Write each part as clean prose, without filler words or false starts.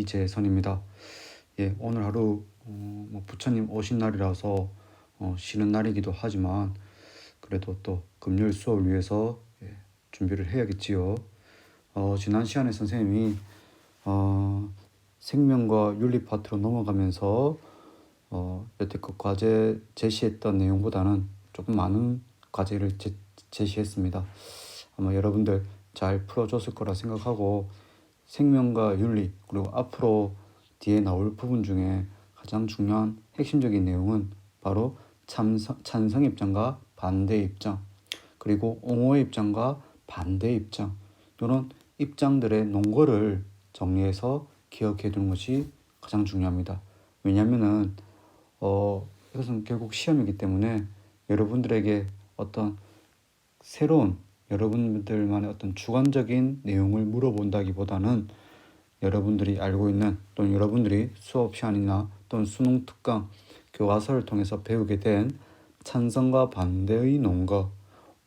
이재선입니다. 오늘 하루 부처님 오신 날이라서 쉬는 날이기도 하지만 그래도 또 금요일 수업을 위해서 준비를 해야겠지요. 지난 시간에 선생님이 생명과 윤리 파트로 넘어가면서 여태껏 과제 제시했던 내용보다는 조금 많은 과제를 제시했습니다. 아마 여러분들 잘 풀어줬을 거라 생각하고 생명과 윤리 그리고 앞으로 뒤에 나올 부분 중에 가장 중요한 핵심적인 내용은 바로 찬성 입장과 반대 입장 그리고 옹호의 입장과 반대 입장 이런 입장들의 논거를 정리해서 기억해 두는 것이 가장 중요합니다. 왜냐하면은 이것은 결국 시험이기 때문에 여러분들에게 어떤 새로운 여러분들만의 어떤 주관적인 내용을 물어본다기보다는 여러분들이 알고 있는 또는 여러분들이 수업 시간이나 또는 수능 특강 교과서를 통해서 배우게 된 찬성과 반대의 논거,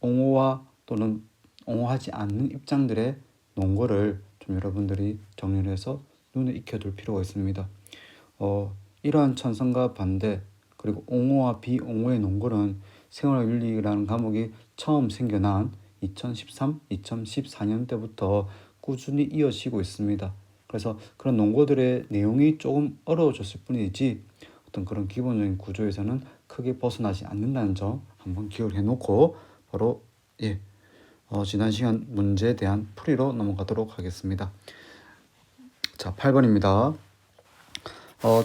옹호와 또는 옹호하지 않는 입장들의 논거를 좀 여러분들이 정리를 해서 눈에 익혀둘 필요가 있습니다. 이러한 찬성과 반대 그리고 옹호와 비옹호의 논거는 생활윤리라는 과목이 처음 생겨난 2013, 2014년 때부터 꾸준히 이어지고 있습니다. 그래서 그런 논거들의 내용이 조금 어려워졌을 뿐이지 어떤 그런 기본적인 구조에서는 크게 벗어나지 않는다는 점 한번 기억을 해놓고 바로 지난 시간 문제에 대한 풀이로 넘어가도록 하겠습니다. 자, 8번입니다.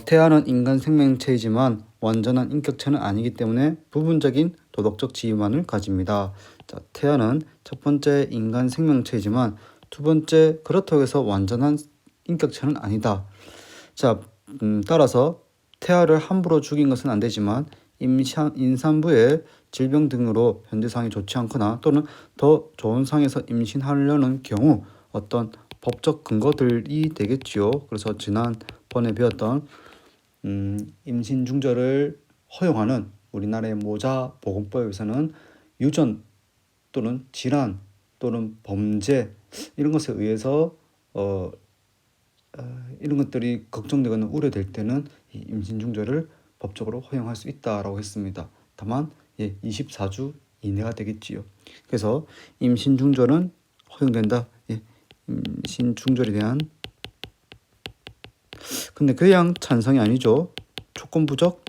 태아는 인간 생명체이지만 완전한 인격체는 아니기 때문에 부분적인 도덕적 지위만을 가집니다. 자, 태아는 첫 번째 인간 생명체이지만 두 번째 그렇다고 해서 완전한 인격체는 아니다. 자, 따라서 태아를 함부로 죽인 것은 안 되지만 임산부의 질병 등으로 현재 상이 좋지 않거나 또는 더 좋은 상에서 임신하려는 경우 어떤 법적 근거들이 되겠지요. 그래서 지난번에 배웠던 임신 중절을 허용하는 우리나라의 모자보건법에서는 유전 또는 질환 또는 범죄 이런 것에 의해서 이런 것들이 걱정되거나 우려될 때는 이 임신 중절을 법적으로 허용할 수 있다라고 했습니다. 다만 24주 이내가 되겠지요. 그래서 임신 중절은 허용된다. 임신 중절에 대한 근데 그냥 찬성이 아니죠. 조건부적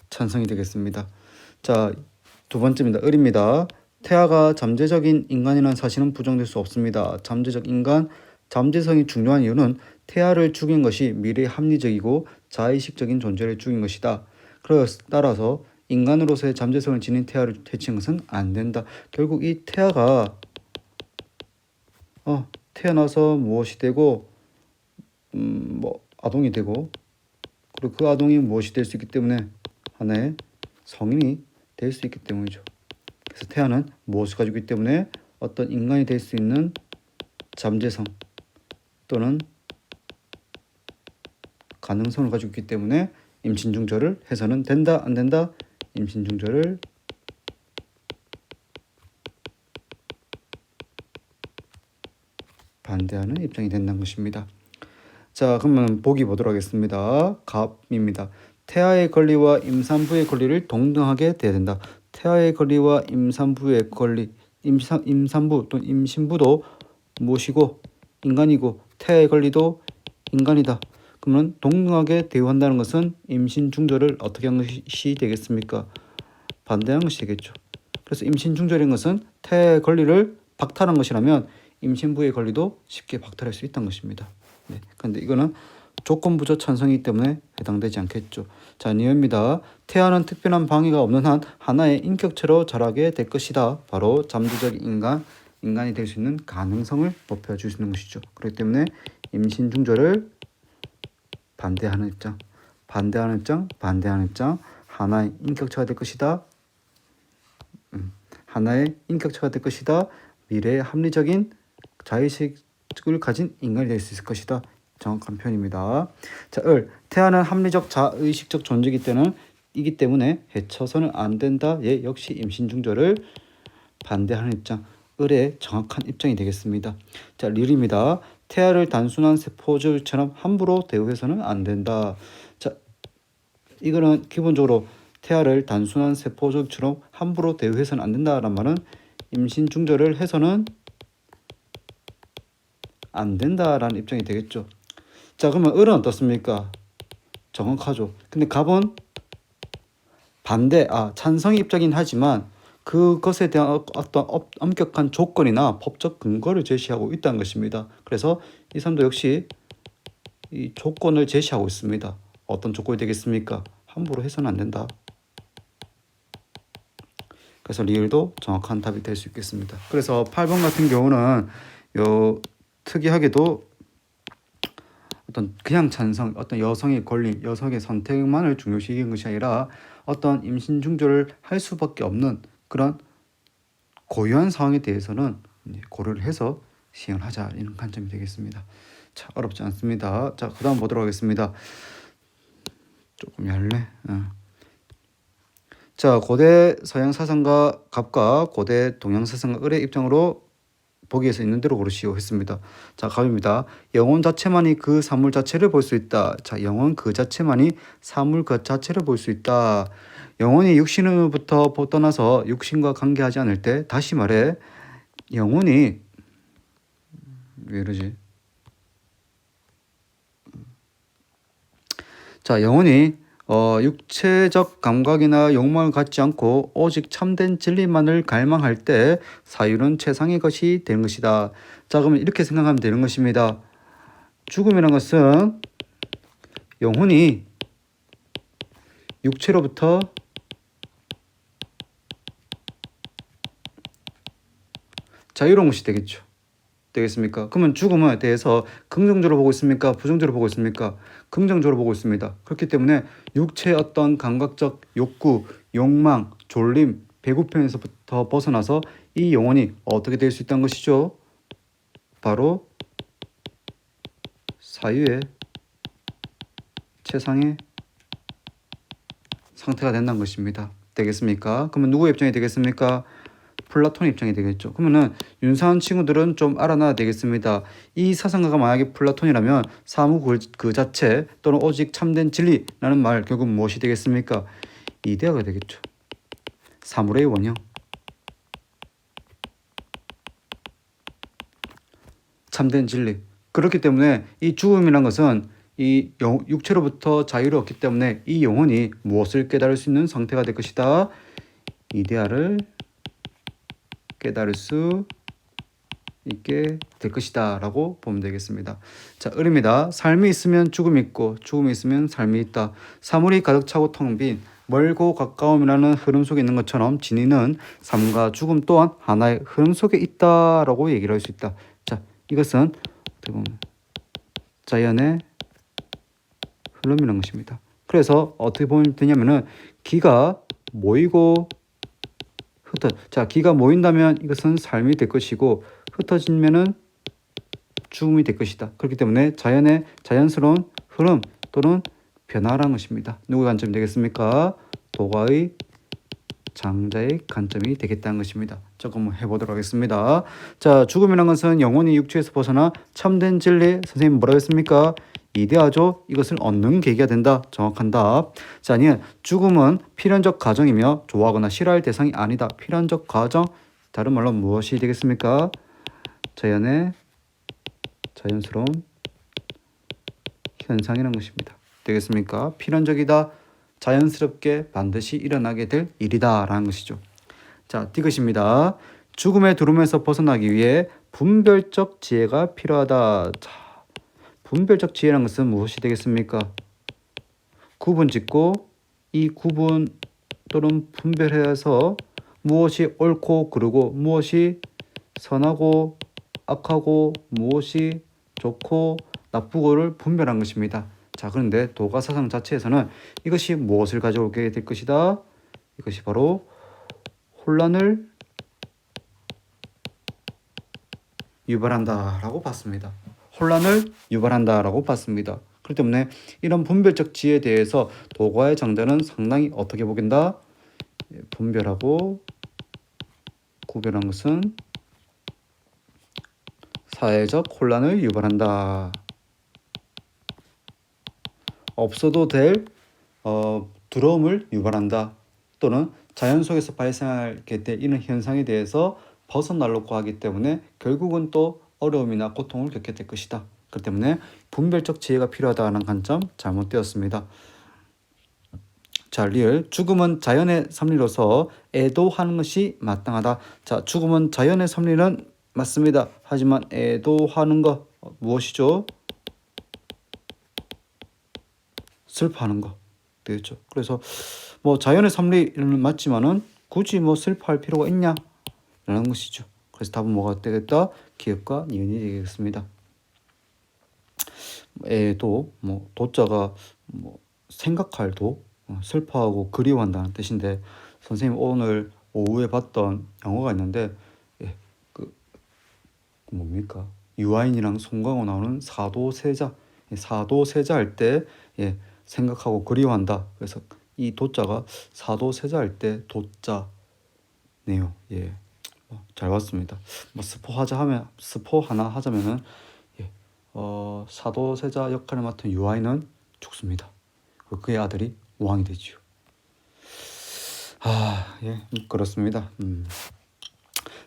찬성이 되겠습니다. 자, 두 번째입니다. 을입니다. 태아가 잠재적인 인간이라는 사실은 부정될 수 없습니다. 잠재적 인간, 잠재성이 중요한 이유는 태아를 죽인 것이 미래 합리적이고 자의식적인 존재를 죽인 것이다. 따라서 인간으로서의 잠재성을 지닌 태아를 해치는 것은 안 된다. 결국 이 태아가 태어나서 무엇이 되고 아동이 되고 그리고 그 아동이 무엇이 될 수 있기 때문에 하나의 성인이 될 수 있기 때문이죠. 그래서 태아는 무엇을 가지고 있기 때문에 어떤 인간이 될 수 있는 잠재성 또는 가능성을 가지고 있기 때문에 임신 중절을 해서는 된다 안 된다? 임신 중절을 반대하는 입장이 된다는 것입니다. 자, 그러면 보기 보도록 하겠습니다. 갑입니다. 태아의 권리와 임산부의 권리를 동등하게 대해야 된다. 태아의 권리와 임산부의 권리, 임산부 또는 임신부도 무엇이고 인간이고 태아의 권리도 인간이다. 그러면 동등하게 대우한다는 것은 임신 중절을 어떻게 한 것이 되겠습니까? 반대한 것이 되겠죠. 그래서 임신 중절인 것은 태아의 권리를 박탈한 것이라면 임신부의 권리도 쉽게 박탈할 수 있다는 것입니다. 그런데 이거는 조건부적 찬성이기 때문에 해당되지 않겠죠. 자, 니은입니다. 태아는 특별한 방해가 없는 한 하나의 인격체로 자라게 될 것이다. 바로 잠재적 인간이 될 수 있는 가능성을 높여줄 수 있는 것이죠. 그렇기 때문에 임신 중절을 반대하는 입장, 하나의 인격체가 될 것이다. 하나의 인격체가 될 것이다. 미래의 합리적인 자의식을 가진 인간이 될 수 있을 것이다. 정확한 표현입니다. 자, 태아는 합리적 자의식적 존재이기 때문에 해쳐서는 안 된다. 역시 임신 중절을 반대하는 입장. 을의 정확한 입장이 되겠습니다. 자, 릴입니다. 태아를 단순한 세포들처럼 함부로 대우해서는 안 된다. 자, 이거는 기본적으로 태아를 단순한 세포들처럼 함부로 대우해서는 안 된다라는 말은 임신 중절을 해서는 안 된다라는 입장이 되겠죠. 자, 그러면 을은 어떻습니까? 정확하죠. 근데 갑은 반대, 찬성의 입장이긴 하지만 그것에 대한 어떤 엄격한 조건이나 법적 근거를 제시하고 있다는 것입니다. 그래서 이 사람도 역시 이 조건을 제시하고 있습니다. 어떤 조건이 되겠습니까? 함부로 해서는 안 된다. 그래서 리을도 정확한 답이 될 수 있겠습니다. 그래서 8번 같은 경우는 특이하게도 어떤 그냥 찬성, 어떤 여성의 권리, 여성의 선택만을 중요시하는 것이 아니라 어떤 임신 중절을 할 수밖에 없는 그런 고유한 상황에 대해서는 고려를 해서 시행을 하자, 이런 관점이 되겠습니다. 자, 어렵지 않습니다. 자, 그 다음 보도록 하겠습니다. 조금 얇네. 자, 고대 서양 사상가 갑과 고대 동양 사상가 을의 입장으로 보기에서 있는 대로 고르시오 했습니다. 자, 갑입니다. 영혼 자체만이 그 사물 자체를 볼 수 있다. 자, 영혼 그 자체만이 사물 그 자체를 볼 수 있다. 영혼이 육신으로부터 떠나서 육신과 관계하지 않을 때, 다시 말해 영혼이 왜 이러지? 자, 영혼이 육체적 감각이나 욕망을 갖지 않고 오직 참된 진리만을 갈망할 때 사유는 최상의 것이 되는 것이다. 자, 그러면 이렇게 생각하면 되는 것입니다. 죽음이라는 것은 영혼이 육체로부터 자유로운 것이 되겠습니까? 그러면 죽음에 대해서 긍정적으로 보고 있습니까? 부정적으로 보고 있습니까? 긍정적으로 보고 있습니다. 그렇기 때문에 육체의 어떤 감각적 욕구, 욕망, 졸림, 배고픔에서부터 벗어나서 이 영혼이 어떻게 될 수 있다는 것이죠? 바로 사유의 최상의 상태가 된다는 것입니다. 되겠습니까? 그러면 누구의 입장이 되겠습니까? 플라톤의 입장이 되겠죠. 그러면은 윤사한 친구들은 좀 알아놔야 되겠습니다. 이 사상가가 만약에 플라톤이라면 사무 그 자체 또는 오직 참된 진리라는 말 결국 무엇이 되겠습니까? 이데아가 되겠죠. 사물의 원형. 참된 진리. 그렇기 때문에 이 죽음이란 것은 이 육체로부터 자유를 얻기 때문에 이 영혼이 무엇을 깨달을 수 있는 상태가 될 것이다. 이데아를 깨달을 수 있게 될 것이다 라고 보면 되겠습니다. 자, 을입니다. 삶이 있으면 죽음이 있고 죽음이 있으면 삶이 있다. 사물이 가득 차고 텅 빈 멀고 가까움이라는 흐름 속에 있는 것처럼 진리는 삶과 죽음 또한 하나의 흐름 속에 있다라고 얘기를 할 수 있다. 자, 이것은 어떻게 보면 자연의 흐름이라는 것입니다. 그래서 어떻게 보면 되냐면은 기가 모이고 자, 기가 모인다면 이것은 삶이 될 것이고 흩어지면은 죽음이 될 것이다. 그렇기 때문에 자연의 자연스러운 흐름 또는 변화라는 것입니다. 누구의 관점이 되겠습니까? 도가의 장자의 관점이 되겠다는 것입니다. 조금 해보도록 하겠습니다. 자, 죽음이라는 것은 영혼이 육체에서 벗어나 참된 진리, 선생님 뭐라고 했습니까? 이데아죠. 이것을 얻는 계기가 된다. 정확한 답. 자, 아니요. 죽음은 필연적 과정이며 좋아하거나 싫어할 대상이 아니다. 필연적 과정, 다른 말로 무엇이 되겠습니까? 자연의 자연스러운 현상이라는 것입니다. 되겠습니까? 필연적이다. 자연스럽게 반드시 일어나게 될 일이다 라는 것이죠. 자, 디귿입니다. 죽음의 두름에서 벗어나기 위해 분별적 지혜가 필요하다. 자, 분별적 지혜라는 것은 무엇이 되겠습니까? 구분짓고 이 구분 또는 분별해서 무엇이 옳고 그르고 무엇이 선하고 악하고 무엇이 좋고 나쁘고를 분별한 것입니다. 자, 그런데 도가 사상 자체에서는 이것이 무엇을 가져오게 될 것이다? 이것이 바로 혼란을 유발한다라고 봤습니다. 혼란을 유발한다라고 봤습니다. 그렇기 때문에 이런 분별적 지혜에 대해서 도가의 장자는 상당히 어떻게 보긴다? 분별하고 구별한 것은 사회적 혼란을 유발한다. 없어도 될 두려움을 유발한다. 또는 자연 속에서 발생하게 될 이런 현상에 대해서 벗어나려고 하기 때문에 결국은 또 어려움이나 고통을 겪게 될 것이다. 그렇기 때문에 분별적 지혜가 필요하다는 관점 잘못되었습니다. 자, 리을. 죽음은 자연의 섭리로서 애도하는 것이 마땅하다. 자, 죽음은 자연의 섭리는 맞습니다. 하지만 애도하는 것 무엇이죠? 슬퍼하는 거 되겠죠. 그래서 뭐 자연의 섭리는 맞지만은 굳이 뭐 슬퍼할 필요가 있냐? 라는 것이죠. 그래서 답은 뭐가 되겠다? 기업과 니은이 되겠습니다. 애도 뭐 도자가 뭐 생각할 도 슬퍼하고 그리워한다는 뜻인데 선생님 오늘 오후에 봤던 영화가 있는데 그 뭡니까? 유아인이랑 송강호 나오는 사도세자 사도세자 할 때 생각하고 그리워한다. 그래서 이 도자가 사도세자 할 때 도자네요. 잘 봤습니다. 뭐 스포 하나 하자면은 사도세자 역할을 맡은 유아인은 죽습니다. 그리고 그의 아들이 왕이 되지요. 그렇습니다.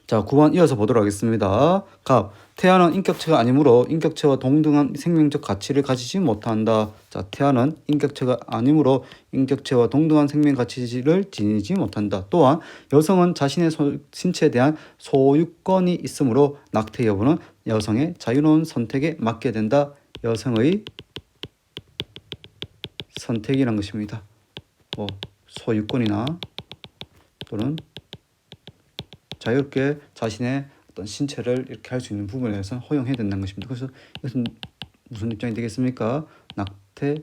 자, 9번 이어서 보도록 하겠습니다. 갑. 태아는 인격체가 아니므로 인격체와 동등한 생명적 가치를 가지지 못한다. 자, 태아는 인격체가 아니므로 인격체와 동등한 생명 가치를 지니지 못한다. 또한 여성은 자신의 신체에 대한 소유권이 있으므로 낙태 여부는 여성의 자유로운 선택에 맡게 된다. 여성의 선택이란 것입니다. 소유권이나 또는 자유롭게 자신의 어떤 신체를 이렇게 할 수 있는 부분에 대해서는 허용해야 된다는 것입니다. 그래서 이것은 무슨 입장이 되겠습니까? 낙태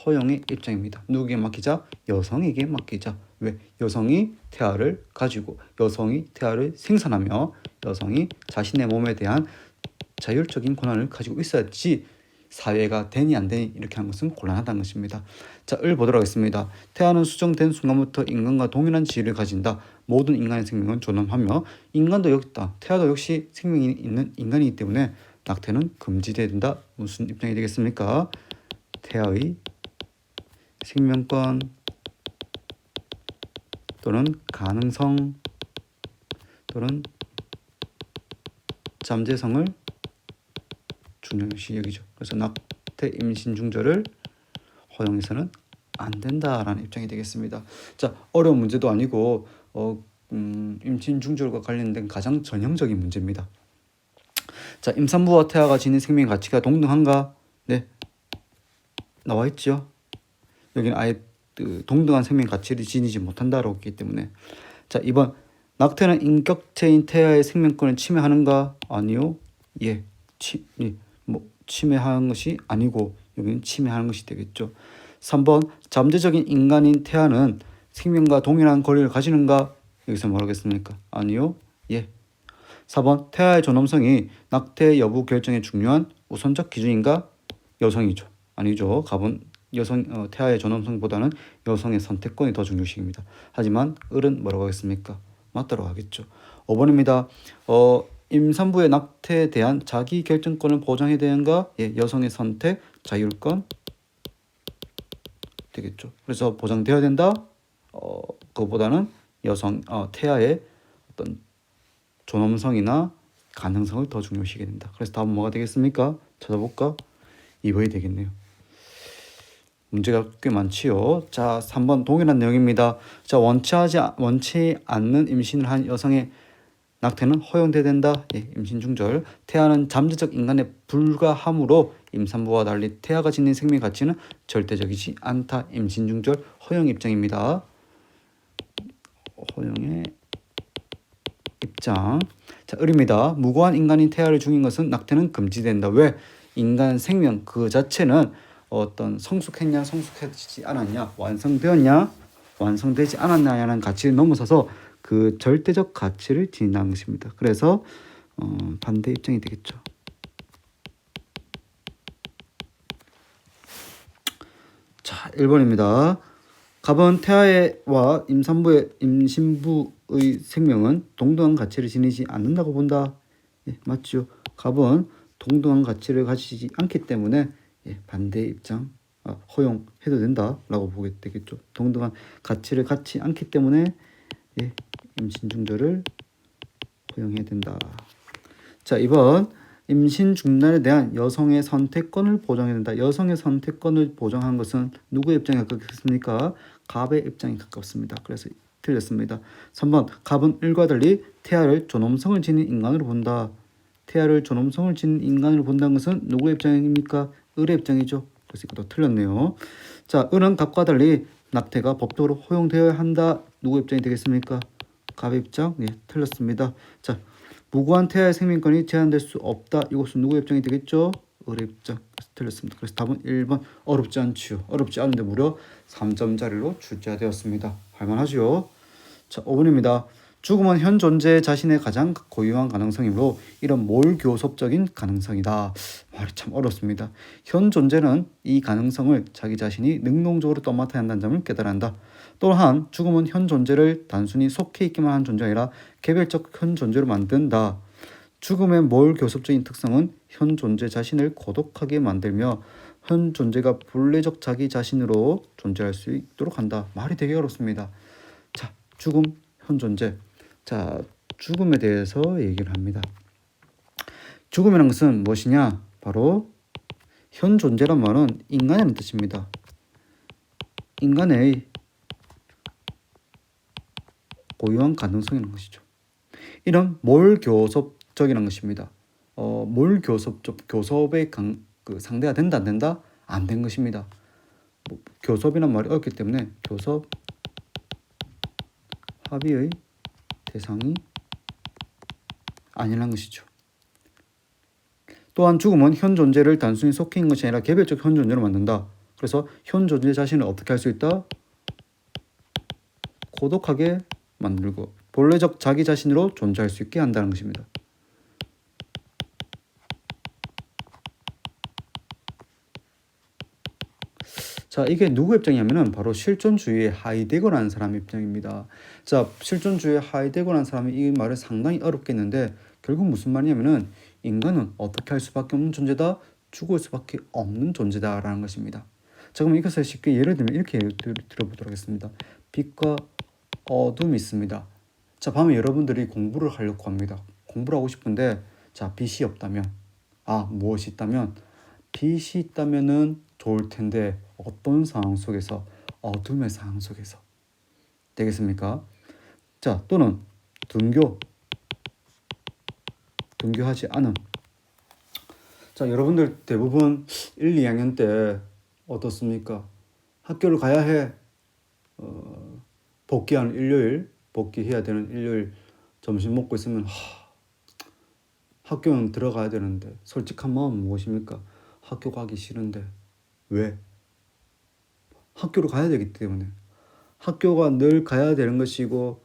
허용의 입장입니다. 누구에게 맡기자? 여성에게 맡기자. 왜? 여성이 태아를 가지고 여성이 태아를 생산하며 여성이 자신의 몸에 대한 자율적인 권한을 가지고 있어야지 사회가 되니 안 되니 이렇게 하는 것은 곤란하다는 것입니다. 자, 을 보도록 하겠습니다. 태아는 수정된 순간부터 인간과 동일한 지위를 가진다. 모든 인간의 생명은 존엄하며 인간도 역다. 태아도 역시 생명이 있는 인간이기 때문에 낙태는 금지돼야 된다. 무슨 입장이 되겠습니까? 태아의 생명권 또는 가능성 또는 잠재성을 중요시 여기죠. 그래서 낙태 임신 중절을 허용해서는 안 된다라는 입장이 되겠습니다. 자, 어려운 문제도 아니고 임신 중절과 관련된 가장 전형적인 문제입니다. 자, 임산부와 태아가 지닌 생명 가치가 동등한가? 네, 나와 있죠. 여기는 아예 동등한 생명 가치를 지니지 못한다라고 했기 때문에. 자, 2번. 낙태는 인격체인 태아의 생명권을 침해하는가? 아니요. 침해하는 것이 아니고 여기는 침해하는 것이 되겠죠. 3번. 잠재적인 인간인 태아는 생명과 동일한 권리를 가지는가? 여기서 뭐라겠습니까? 아니요. 4번. 태아의 존엄성이 낙태 여부 결정에 중요한 우선적 기준인가? 여성이죠. 아니죠. 갑은 태아의 존엄성보다는 여성의 선택권이 더 중요시입니다. 하지만 을은 뭐라고 하겠습니까? 맞다고 하겠죠. 5번입니다. 임산부의 낙태에 대한 자기 결정권을 보장해야 되는가? 여성의 선택, 자율권 되겠죠. 그래서 보장되어야 된다. 그거보다는 태아의 어떤 존엄성이나 가능성을 더 중요시하게 된다. 그래서 답은 뭐가 되겠습니까? 찾아볼까? 2번이 되겠네요. 문제가 꽤 많지요. 자, 3번 동일한 내용입니다. 자, 원치 않는 임신을 한 여성의 낙태는 허용돼야 된다. 임신 중절. 태아는 잠재적 인간에 불과하므로 임산부와 달리 태아가 지닌 생명 가치는 절대적이지 않다. 임신 중절 허용 입장입니다. 허용의 입장. 자, 을입니다. 무고한 인간인 태아를 죽인 것은 낙태는 금지된다. 왜? 인간 생명 그 자체는 어떤 성숙했냐 성숙하지 않았냐 완성되었냐 완성되지 않았냐라는 가치를 넘어서서 그 절대적 가치를 지닌다는 것입니다. 그래서 반대 입장이 되겠죠. 자, 1번입니다. 갑은 태아와 임신부의 생명은 동등한 가치를 지니지 않는다고 본다. 맞죠. 갑은 동등한 가치를 가지지 않기 때문에 반대 입장, 허용해도 된다라고 보게 되겠죠. 동등한 가치를 갖지 않기 때문에 임신 중절을 허용해야 된다. 자, 2번 임신 중단에 대한 여성의 선택권을 보장해야 된다. 여성의 선택권을 보장한 것은 누구의 입장에 가깝겠습니까? 갑의 입장에 가깝습니다. 그래서 틀렸습니다. 3번 갑은 을과 달리 태아를 존엄성을 지닌 인간으로 본다. 태아를 존엄성을 지닌 인간으로 본다는 것은 누구의 입장입니까? 을의 입장이죠. 그래서 이것도 틀렸네요. 자, 을은 갑과 달리 낙태가 법적으로 허용되어야 한다. 누구의 입장이 되겠습니까? 갑의 입장? 틀렸습니다. 자, 무고한 태아의 생명권이 제한될 수 없다. 이것은 누구의 입장이 되겠죠? 을의 입장. 틀렸습니다. 그래서 답은 1번 어렵지 않지요. 어렵지 않은데 무려 3점짜리로 출제되었습니다. 할만하죠? 자, 5번입니다. 죽음은 현 존재 자신의 가장 고유한 가능성이므로 이런 몰교섭적인 가능성이다. 말이 참 어렵습니다. 현 존재는 이 가능성을 자기 자신이 능동적으로 떠맡아야 한다는 점을 깨달아야 한다. 또한 죽음은 현 존재를 단순히 속해 있기만 한 존재가 아니라 개별적 현 존재로 만든다. 죽음의 몰교섭적인 특성은 현 존재 자신을 고독하게 만들며 현 존재가 본래적 자기 자신으로 존재할 수 있도록 한다. 말이 되게 어렵습니다. 자, 죽음, 현 존재. 자, 죽음에 대해서 얘기를 합니다. 죽음이란 것은 무엇이냐? 바로 현 존재란 말은 인간이라는 뜻입니다. 인간의 고유한 가능성이라는 것이죠. 이런 몰교섭적이라는 것입니다. 교섭의 상대가 된다 안 된다? 안 된 것입니다. 교섭이란 말이 어렵기 때문에 교섭 합의의 대상이 아니라는 것이죠. 또한 죽음은 현 존재를 단순히 속해 있는 것이 아니라 개별적 현 존재로 만든다. 그래서 현 존재 자신을 어떻게 할 수 있다? 고독하게 만들고 본래적 자기 자신으로 존재할 수 있게 한다는 것입니다. 자, 이게 누구 입장이냐면은 바로 실존주의의 하이데거라는 사람 입장입니다. 자, 실존주의의 하이데거라는 사람이 이 말을 상당히 어렵게 했는데 결국 무슨 말이냐면은 인간은 어떻게 할 수밖에 없는 존재다, 죽을 수밖에 없는 존재다라는 것입니다. 자, 그럼 이것을 쉽게 예를 들면 이렇게 들어보도록 하겠습니다. 빛과 어둠이 있습니다. 자, 밤에 여러분들이 공부를 하려고 합니다. 공부를 하고 싶은데 자, 빛이 없다면 무엇이 있다면 빛이 있다면은 좋을 텐데 어떤 상황 속에서 어둠의 상황 속에서 되겠습니까? 자, 또는 등교하지 않음. 자, 여러분들 대부분 1, 2학년 때 어떻습니까? 학교를 가야 해. 복귀하는 일요일, 복귀해야 되는 일요일 점심 먹고 있으면 학교는 들어가야 되는데 솔직한 마음은 무엇입니까? 학교 가기 싫은데. 왜? 학교로 가야 되기 때문에. 학교가 늘 가야 되는 것이고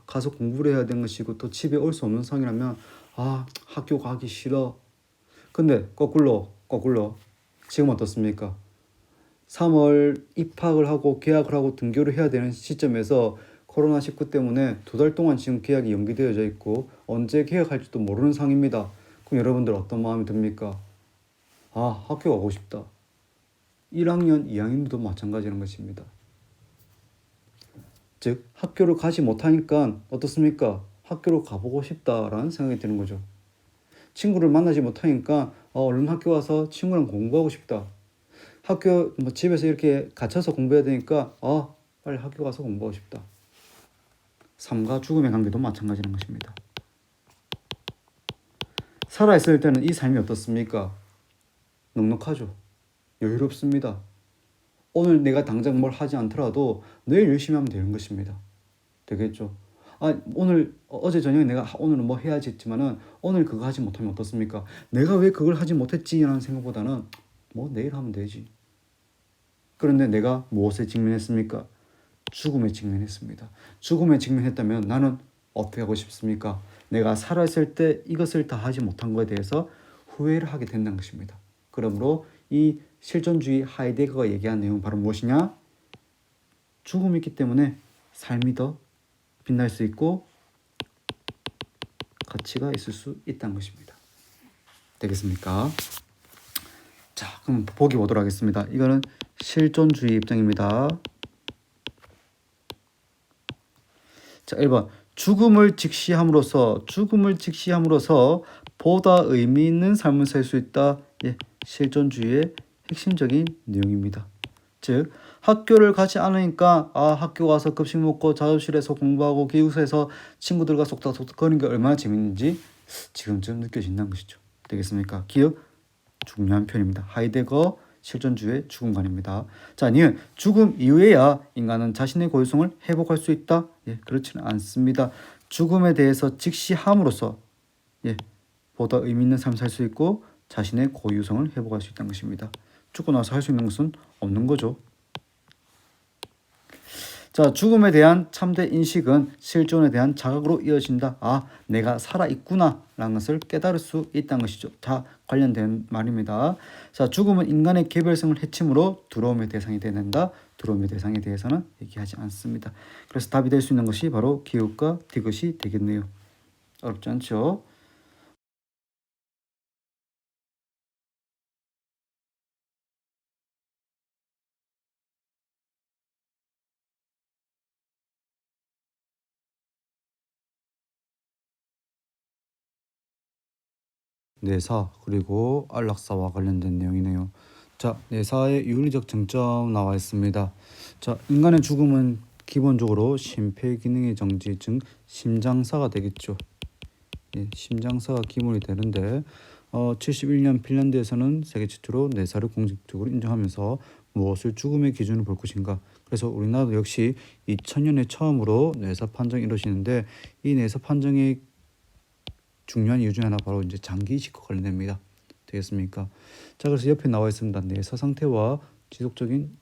가서 공부를 해야 되는 것이고 또 집에 올 수 없는 상황이라면 학교 가기 싫어. 근데 거꾸로 지금 어떻습니까? 3월 입학을 하고 계약을 하고 등교를 해야 되는 시점에서 코로나19 때문에 2달 동안 지금 계약이 연기되어져 있고 언제 계약할지도 모르는 상황입니다. 그럼 여러분들 어떤 마음이 듭니까? 학교 가고 싶다. 1학년, 2학년도 마찬가지라는 것입니다. 즉 학교를 가지 못하니까 어떻습니까? 학교로 가보고 싶다라는 생각이 드는 거죠. 친구를 만나지 못하니까 얼른 학교 와서 친구랑 공부하고 싶다. 학교 집에서 이렇게 갇혀서 공부해야 되니까 빨리 학교 가서 공부하고 싶다. 삶과 죽음의 관계도 마찬가지라는 것입니다. 살아있을 때는 이 삶이 어떻습니까? 넉넉하죠. 여유롭습니다. 오늘 내가 당장 뭘 하지 않더라도 내일 열심히 하면 되는 것입니다. 되겠죠? 오늘 어제 저녁에 내가 오늘은 뭐 해야지 했지만은 오늘 그거 하지 못하면 어떻습니까? 내가 왜 그걸 하지 못했지? 라는 생각보다는 내일 하면 되지. 그런데 내가 무엇에 직면했습니까? 죽음에 직면했습니다. 죽음에 직면했다면 나는 어떻게 하고 싶습니까? 내가 살아있을 때 이것을 다 하지 못한 것에 대해서 후회를 하게 된다는 것입니다. 그러므로 이 실존주의 하이데거가 얘기한 내용은 바로 무엇이냐? 죽음이 있기 때문에 삶이 더 빛날 수 있고 가치가 있을 수 있다는 것입니다. 되겠습니까? 자, 그럼 보기 보도록 하겠습니다. 이거는 실존주의 입장입니다. 자, 1번. 죽음을 직시함으로써 보다 의미 있는 삶을 살 수 있다. 예, 실존주의의 핵심적인 내용입니다. 즉, 학교를 가지 않으니까 학교 가서 급식 먹고 자습실에서 공부하고 기숙사에서 친구들과 속닥속닥 거리는 게 얼마나 재밌는지 지금쯤 느껴진다는 것이죠. 되겠습니까? 기억 중요한 표현입니다. 하이데거 실존주의 죽음관입니다. 자, 니은 죽음 이후에야 인간은 자신의 고유성을 회복할 수 있다. 예, 그렇지는 않습니다. 죽음에 대해서 직시함으로써 보다 의미 있는 삶을 살 수 있고 자신의 고유성을 회복할 수 있다는 것입니다. 죽고 나서 할 수 있는 것은 없는 거죠. 자, 죽음에 대한 참된 인식은 실존에 대한 자각으로 이어진다. 내가 살아있구나 라는 것을 깨달을 수 있다는 것이죠. 다 관련된 말입니다. 자, 죽음은 인간의 개별성을 해침으로 두려움의 대상이 된다. 두려움의 대상에 대해서는 얘기하지 않습니다. 그래서 답이 될 수 있는 것이 바로 기읍과 디귿이 되겠네요. 어렵지 않죠? 내사 그리고 안락사와 관련된 내용이네요. 자, 내사의 윤리적 쟁점 나와 있습니다. 자, 인간의 죽음은 기본적으로 심폐기능의 정지, 즉 심장사가 되겠죠. 예, 심장사가 기본이 되는데 71년 핀란드에서는 세계 최초로 내사를 공식적으로 인정하면서 무엇을 죽음의 기준으로 볼 것인가. 그래서 우리나라도 역시 2000년에 처음으로 내사 판정이 이루어지는데 이 내사 판정의 중요한 이유 중에 하나 바로 이제 장기 이식과 관련됩니다. 되겠습니까? 자, 그래서 옆에 나와 있습니다. 내사 상태와 지속적인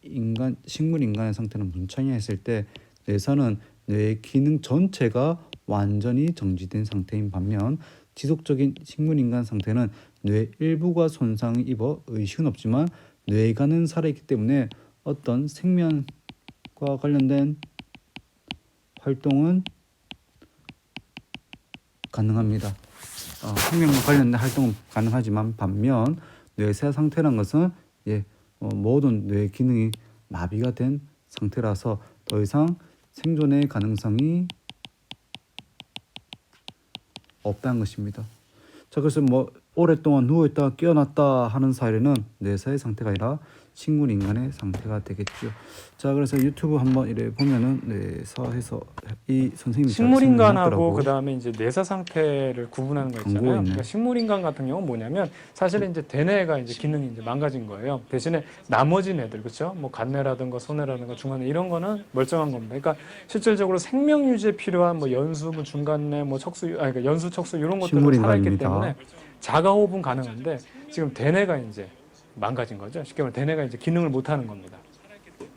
식물 인간의 상태는 무슨 차이냐 했을 때 내사는 뇌의 기능 전체가 완전히 정지된 상태인 반면 지속적인 식물 인간 상태는 뇌 일부가 손상을 입어 의식은 없지만 뇌관은 살아있기 때문에 어떤 생명과 관련된 활동은 가능합니다. 생명과 관련된 활동은 가능하지만 반면 뇌세 상태란 것은 모든 뇌 기능이 마비가 된 상태라서 더 이상 생존의 가능성이 없다는 것입니다. 자, 그래서 오랫동안 누워있다가 깨어났다 하는 사례는 뇌사의 상태가 아니라 식물 인간의 상태가 되겠죠. 자, 그래서 유튜브 한번 이래 보면은 뇌사해서 이 선생님이 식물 인간하고 그 다음에 이제 뇌사 상태를 구분하는 거 있잖아요. 그러니까 식물 인간 같은 경우는 뭐냐면 사실은 이제 대뇌가 이제 기능이 이제 망가진 거예요. 대신에 나머지 뇌들 그렇죠? 뭐 간뇌라든가 소뇌라든가 중간뇌 이런 거는 멀쩡한 겁니다. 그러니까 실질적으로 생명 유지에 필요한 뭐 연수, 뭐 중간뇌, 뭐 척수, 그러니까 연수, 척수 이런 것들은 살아있기 때문에 자가 호흡은 가능한데 지금 대뇌가 이제 망가진 거죠. 쉽게 말하면 대뇌가 이제 기능을 못 하는 겁니다.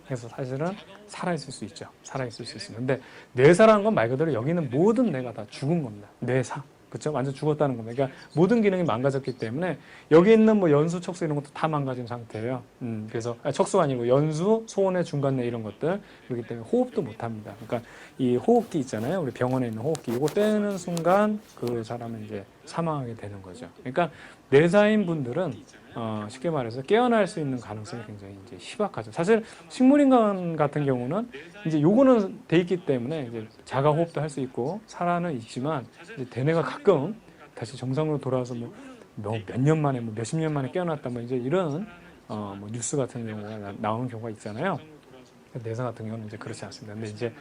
그래서 사실은 살아있을 수 있죠. 살아있을 수 있습니다. 근데 뇌사라는 건 말 그대로 여기는 모든 뇌가 다 죽은 겁니다. 뇌사. 그렇죠? 완전 죽었다는 겁니다. 그러니까 모든 기능이 망가졌기 때문에 여기 있는 뭐 연수, 척수 이런 것도 다 망가진 상태예요. 그래서 척수가 아니고 연수, 소원의 중간뇌 이런 것들 그렇기 때문에 호흡도 못 합니다. 그러니까 이 호흡기 있잖아요. 우리 병원에 있는 호흡기 이거 떼는 순간 그 사람은 이제 사망하게 되는 거죠. 그러니까 뇌사인 분들은 쉽게 말해서 깨어날 수 있는 가능성이 굉장히 이제 희박하죠. 사실 식물인간 같은 경우는 이제 요거는 돼 있기 때문에 이제 자가 호흡도 할 수 있고 살아는 있지만 이제 대뇌가 가끔 다시 정상으로 돌아와서 몇 년 만에 뭐 몇십 년 만에 깨어났다 뭐 이제 이런 뭐 뉴스 같은 경우가 나오는 경우가 있잖아요. 내사 같은 경우는 이제 그렇지 않습니다. 근데 이제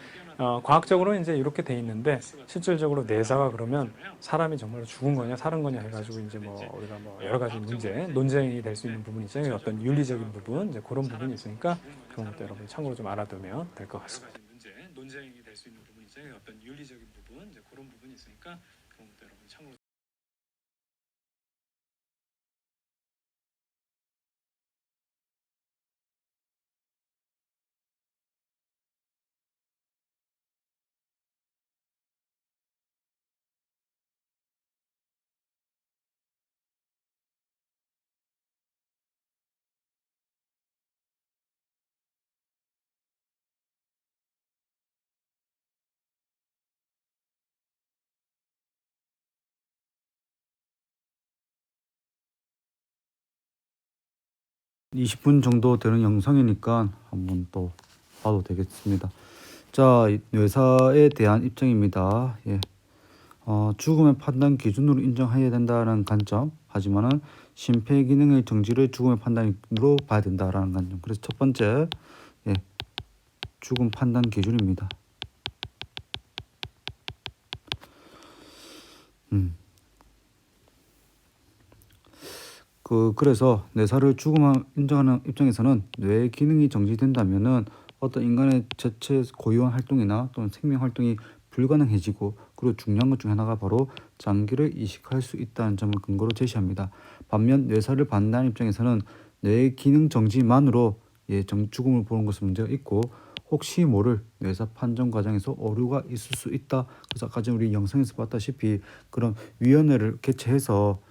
과학적으로 이제 이렇게 돼 있는데 실질적으로 내사가 그러면 사람이 정말로 죽은 거냐 살은 거냐 해가지고 이제 뭐 우리가 뭐 여러 가지 문제 논쟁이 될 수 있는 부분이 있잖아요. 어떤 윤리적인 부분 이제 그런 부분이 있으니까 그런 것도 여러분 참고로 좀 알아두면 될 것 같습니다. 논쟁이 될 수 있는 부분이 있잖아요. 어떤 윤리적인 부분 이제 그런 부분이 있으니까 그런 것도 여러분 참고로 20분 정도 되는 영상이니까 한번 또 봐도 되겠습니다. 자, 뇌사에 대한 입장입니다. 예. 죽음의 판단 기준으로 인정해야 된다는 관점, 하지만은 심폐 기능의 정지를 죽음의 판단으로 봐야 된다라는 관점. 그래서 첫 번째, 예, 죽음 판단 기준입니다. 그래서 뇌사를 죽음을 인정하는 입장에서는 뇌의 기능이 정지된다면은 어떤 인간의 자체 고유한 활동이나 또는 생명 활동이 불가능해지고, 그리고 중요한 것 중 하나가 바로 장기를 이식할 수 있다는 점을 근거로 제시합니다. 반면 뇌사를 반대하는 입장에서는 뇌의 기능 정지만으로 죽음을 보는 것은 문제가 있고, 혹시 모를 뇌사 판정 과정에서 오류가 있을 수 있다. 그래서 아까 전 우리 영상에서 봤다시피 그런 위원회를 개최해서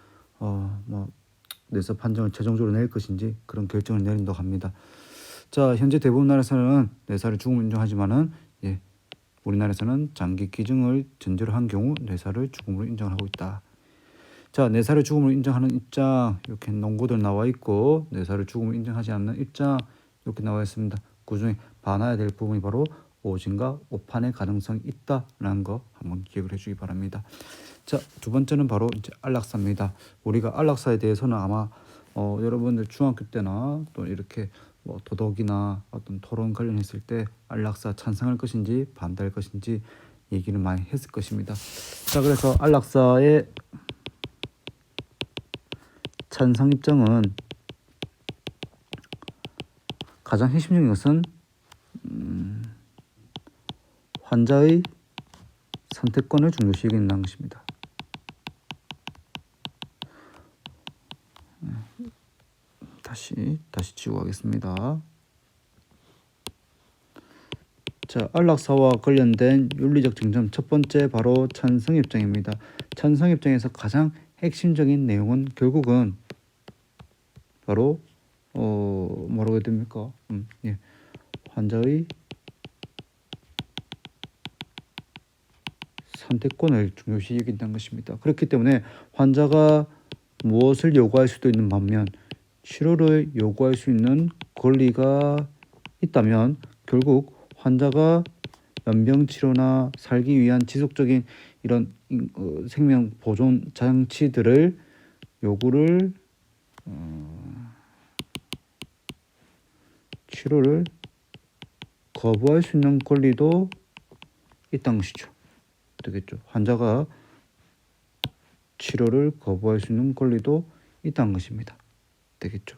뇌사 판정을 최종적으로 내릴 것인지 그런 결정을 내린다고 합니다. 자, 현재 대부분 나라에서는 뇌사를 죽음을 인정하지만은 우리나라에서는 장기 기증을 전제로 한 경우 뇌사를 죽음으로 인정하고 있다. 자, 뇌사를 죽음으로 인정하는 입장 이렇게 논거들 나와 있고, 뇌사를 죽음으로 인정하지 않는 입장 이렇게 나와 있습니다. 그중에 봐놔야 될 부분이 바로 오진과 오판의 가능성이 있다라는 거 한번 기억을 해주기 바랍니다. 자, 두 번째는 바로 이제 안락사입니다. 우리가 안락사에 대해서는 아마 여러분들 중학교 때나 또 이렇게 도덕이나 어떤 토론 관련했을 때 안락사 찬성할 것인지 반대할 것인지 얘기를 많이 했을 것입니다. 자, 그래서 안락사의 찬성 입장은 가장 핵심적인 것은 환자의 선택권을 중요시 여긴다는 것입니다. 다시 지우고 가겠습니다. 자, 안락사와 관련된 윤리적 쟁점 첫 번째 바로 찬성 입장입니다. 찬성 입장에서 가장 핵심적인 내용은 결국은 바로 뭐라고 해야 됩니까? 환자의 선택권을 중요시 여긴다는 것입니다. 그렇기 때문에 환자가 무엇을 요구할 수도 있는 반면 치료를 요구할 수 있는 권리가 있다면 결국 환자가 연병치료나 살기 위한 지속적인 이런 생명 보존 장치들을 요구를 치료를 거부할 수 있는 권리도 있다는 것이죠. 되겠죠. 환자가 치료를 거부할 수 있는 권리도 있다는 것입니다. 되겠죠.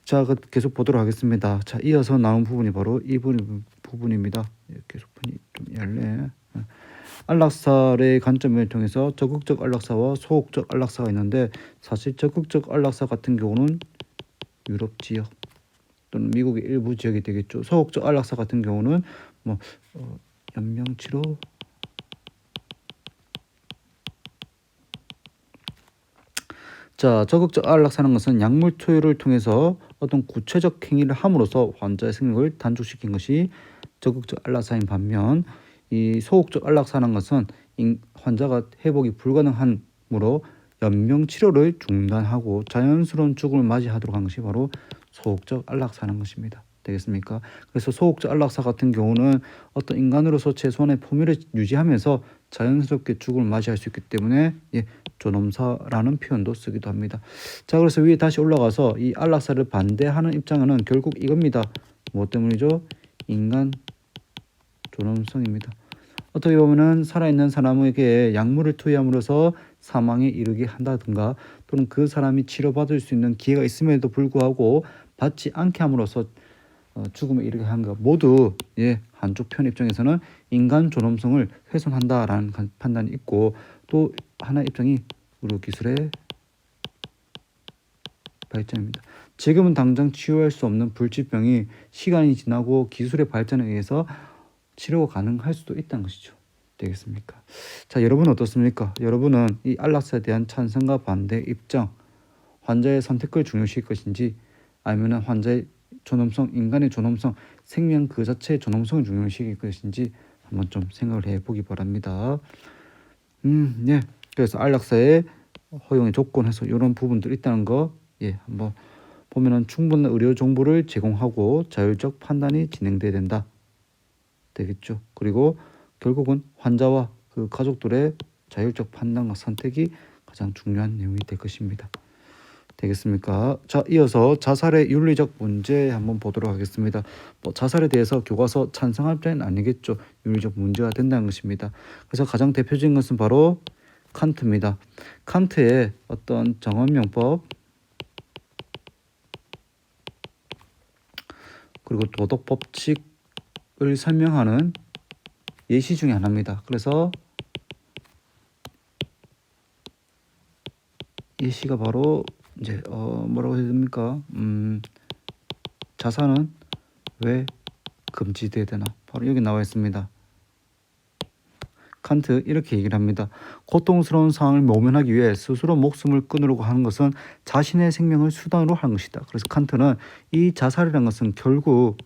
자, 계속 보도록 하겠습니다. 자, 이어서 나온 부분이 바로 이 부분입니다. 계속 좀 얇네. 안락사의 관점을 통해서 적극적 안락사와 소극적 안락사가 있는데, 사실 적극적 안락사 같은 경우는 유럽 지역 또는 미국의 일부 지역이 되겠죠. 소극적 안락사 같은 경우는 연명치료, 자, 적극적 안락사는 것은 약물 투여를 통해서 어떤 구체적 행위를 함으로써 환자의 생명을 단축시킨 것이 적극적 안락사인 반면, 이 소극적 안락사는 것은 환자가 회복이 불가능하므로 연명 치료를 중단하고 자연스러운 죽음을 맞이하도록 한 것이 바로 소극적 안락사는 것입니다. 되겠습니까? 그래서 소극적 안락사 같은 경우는 어떤 인간으로서 최소한의 포멸을 유지하면서 자연스럽게 죽음을 맞이할 수 있기 때문에 존엄사라는 표현도 쓰기도 합니다. 자, 그래서 위에 다시 올라가서 이 안락사를 반대하는 입장은 결국 이겁니다. 무엇 때문이죠? 인간 존엄성입니다. 어떻게 보면은 살아있는 사람에게 약물을 투여함으로써 사망에 이르게 한다든가, 또는 그 사람이 치료받을 수 있는 기회가 있음에도 불구하고 받지 않게 함으로써 죽음에 이르게 한 것, 모두 한쪽 편 입장에서는 인간 존엄성을 훼손한다라는 판단이 있고, 또 하나 입장이 의료기술의 발전입니다. 지금은 당장 치유할 수 없는 불치병이 시간이 지나고 기술의 발전에 의해서 치료가 가능할 수도 있다는 것이죠. 되겠습니까? 자, 여러분은 어떻습니까? 여러분은 이 안락사에 대한 찬성과 반대 입장, 환자의 선택을 중요시할 것인지, 아니면 환자의 존엄성, 인간의 존엄성, 생명 그 자체의 존엄성을 중요시할 것인지 한번 좀 생각을 해보기 바랍니다. 그래서 안락사의 허용의 조건에서 이런 부분들이 있다는 거 한번 보면은 충분한 의료 정보를 제공하고 자율적 판단이 진행돼야 된다. 되겠죠. 그리고 결국은 환자와 그 가족들의 자율적 판단과 선택이 가장 중요한 내용이 될 것입니다. 되겠습니까? 자, 이어서 자살의 윤리적 문제 한번 보도록 하겠습니다. 자살에 대해서 교과서 찬성할 입장은 아니겠죠. 윤리적 문제가 된다는 것입니다. 그래서 가장 대표적인 것은 바로 칸트입니다. 칸트의 어떤 정언명법 그리고 도덕 법칙을 설명하는 예시 중에 하나입니다. 그래서 예시가 바로 이제 뭐라고 해야 됩니까? 자살은 왜 금지돼야 되나? 바로 여기 나와 있습니다. 칸트 이렇게 얘기를 합니다. 고통스러운 상황을 모면하기 위해 스스로 목숨을 끊으려고 하는 것은 자신의 생명을 수단으로 하는 것이다. 그래서 칸트는 이 자살이라는 것은 결국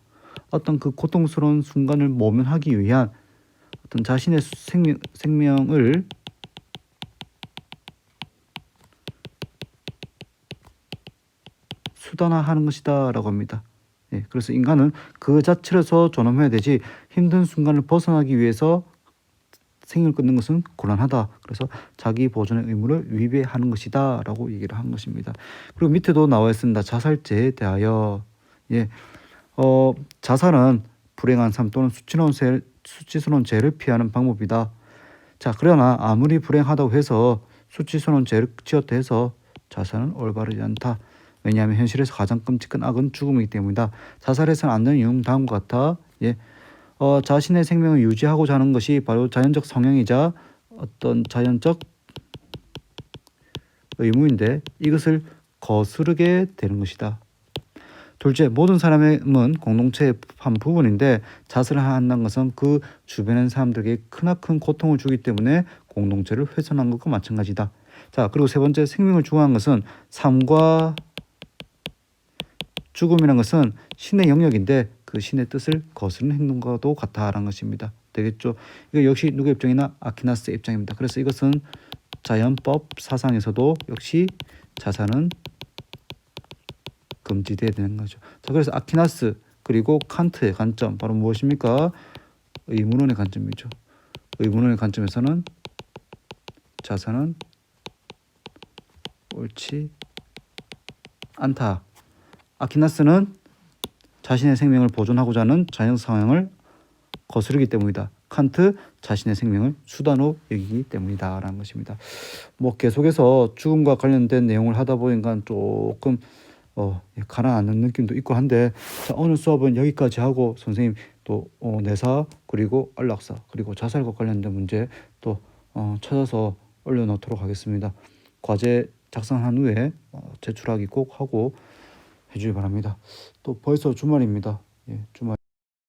어떤 그 고통스러운 순간을 모면하기 위한 어떤 자신의 생명을 수단화하는 것이다 라고 합니다. 예, 그래서 인간은 그 자체로서 존엄해야 되지 힘든 순간을 벗어나기 위해서 생명을 끊는 것은 곤란하다. 그래서 자기 보존의 의무를 위배하는 것이다 라고 얘기를 한 것입니다. 그리고 밑에도 나와 있습니다. 자살죄에 대하여 자살은 불행한 삶 또는 수치스러운 죄를 피하는 방법이다. 자, 그러나 아무리 불행하다고 해서 수치스러운 죄를 지었다 해서 자살은 올바르지 않다. 왜냐하면 현실에서 가장 끔찍한 악은 죽음이기 때문이다. 자살해서는 안 되는 이유는 다음과 같아. 자신의 생명을 유지하고자 하는 것이 바로 자연적 성향이자 어떤 자연적 의무인데 이것을 거스르게 되는 것이다. 둘째, 모든 사람은 공동체의 한 부분인데 자살을 한다는 것은 그 주변의 사람들에게 크나큰 고통을 주기 때문에 공동체를 훼손한 것과 마찬가지다. 자, 그리고 세 번째, 생명을 중요한 것은 삶과 죽음이라는 것은 신의 영역인데 그 신의 뜻을 거스르는 행동과도 같다라는 것입니다. 되겠죠? 이거 역시 누구의 입장이나 아퀴나스의 입장입니다. 그래서 이것은 자연법 사상에서도 역시 자살은 금지되어야 되는 거죠. 자, 그래서 아퀴나스 그리고 칸트의 관점 바로 무엇입니까? 의문론의 관점이죠. 의문론의 관점에서는 자살은 옳지 않다. 아퀴나스는 자신의 생명을 보존하고자 하는 자연 상황을 거스르기 때문이다. 칸트 자신의 생명을 수단으로 여기기 때문이다 라는 것입니다. 계속해서 죽음과 관련된 내용을 하다 보니까 조금 가라앉는 느낌도 있고 한데, 자, 오늘 수업은 여기까지 하고 선생님 또 내사 그리고 안락사 그리고 자살과 관련된 문제 또 찾아서 올려놓도록 하겠습니다. 과제 작성한 후에 제출하기 꼭 하고 해주기 바랍니다. 또 벌써 주말입니다. 주말.